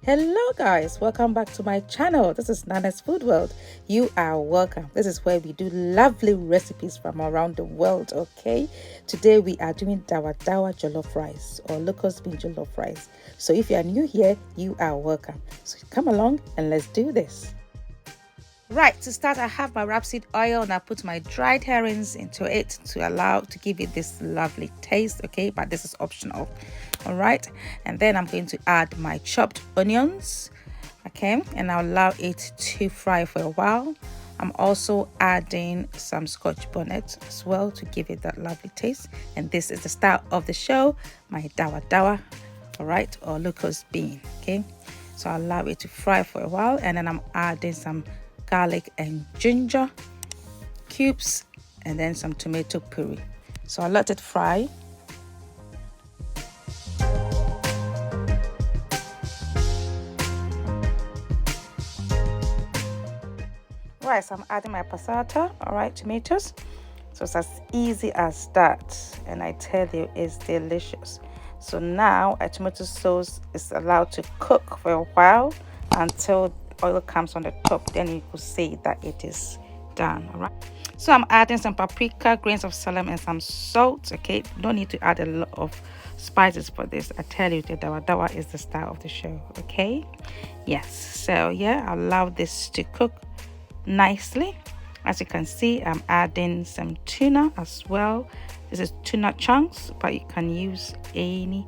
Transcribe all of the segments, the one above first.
Hello guys, welcome back to my channel. This is Nana's Food World. You are welcome. This is where we do lovely recipes from around the world. Okay, today we are doing Dawadawa jollof rice or Locust bean jollof rice. So if you are new here, you are welcome. So come along and let's do this. Right, to start, I have my Rapseed oil and I put my dried herrings into it to give it this lovely taste. Okay, but this is optional. All right, and then I'm going to add my chopped onions. Okay, and I'll allow it to fry for a while. I'm also adding some scotch bonnet as well to give it that lovely taste. And this is the start of the show, my Dawadawa, all right, or Locust bean. Okay, so I'll allow it to fry for a while, and then I'm adding some garlic and ginger cubes and then some tomato puree. So I'll let it fry. Right, so I'm adding my passata, all right, tomatoes. So it's as easy as that, and I tell you, it's delicious. So now a tomato sauce is allowed to cook for a while until oil comes on the top, then you could say that it is done. All right, so I'm adding some paprika, grains of selim, and some salt. Okay, no need to add a lot of spices for this. I tell you, the Dawadawa is the star of the show. Okay, yes, so yeah, I'll allow this to cook nicely. As you can see, I'm adding some tuna as well. This is tuna chunks, but you can use any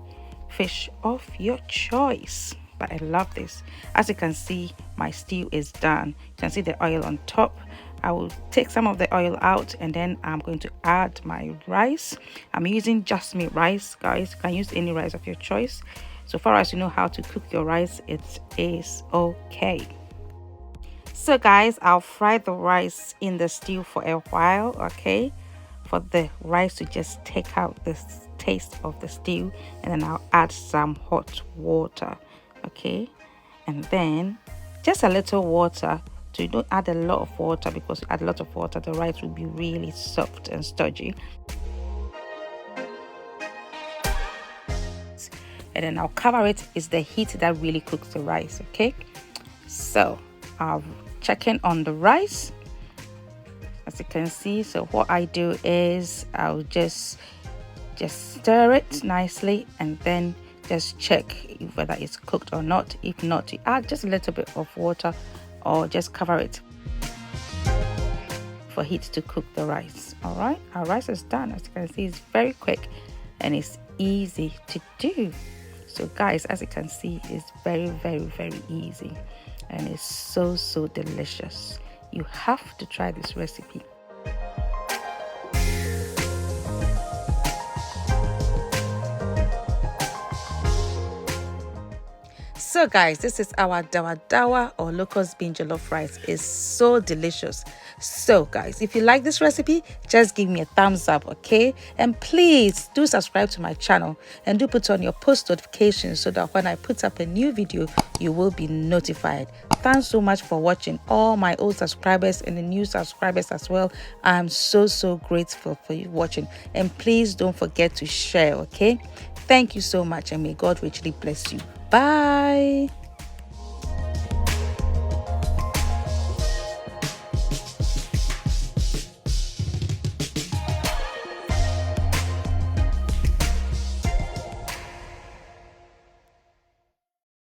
fish of your choice. But I love this. As you can see, my stew is done. You can see the oil on top. I will take some of the oil out, and then I'm going to add my rice. I'm using Jasmine rice, guys. You can use any rice of your choice. So far as you know how to cook your rice, it is okay. So guys, I'll fry the rice in the stew for a while, okay, for the rice to just take out the taste of the stew, and then I'll add some hot water. Okay, and then just a little water. So you don't add a lot of water, because you add a lot of water, the rice will be really soft and stodgy. And then I'll cover it. It's the heat that really cooks the rice. Okay, so I'll check in on the rice, as you can see. So what I do is I'll just stir it nicely, and then just check whether it's cooked or not. If not, you add just a little bit of water, or just cover it for heat to cook the rice. All right, our rice is done. As you can see, it's very quick and it's easy to do. So guys, as you can see, it's very easy, and it's so delicious. You have to try this recipe. So guys, this is our Dawadawa or Locust bean jollof rice. It's so delicious. So guys, if you like this recipe, just give me a thumbs up, okay? And please do subscribe to my channel, and do put on your post notifications so that when I put up a new video, you will be notified. Thanks so much for watching, all my old subscribers and the new subscribers as well. I'm so grateful for you watching, and please don't forget to share, okay? Thank you so much, and may God richly bless you. Bye.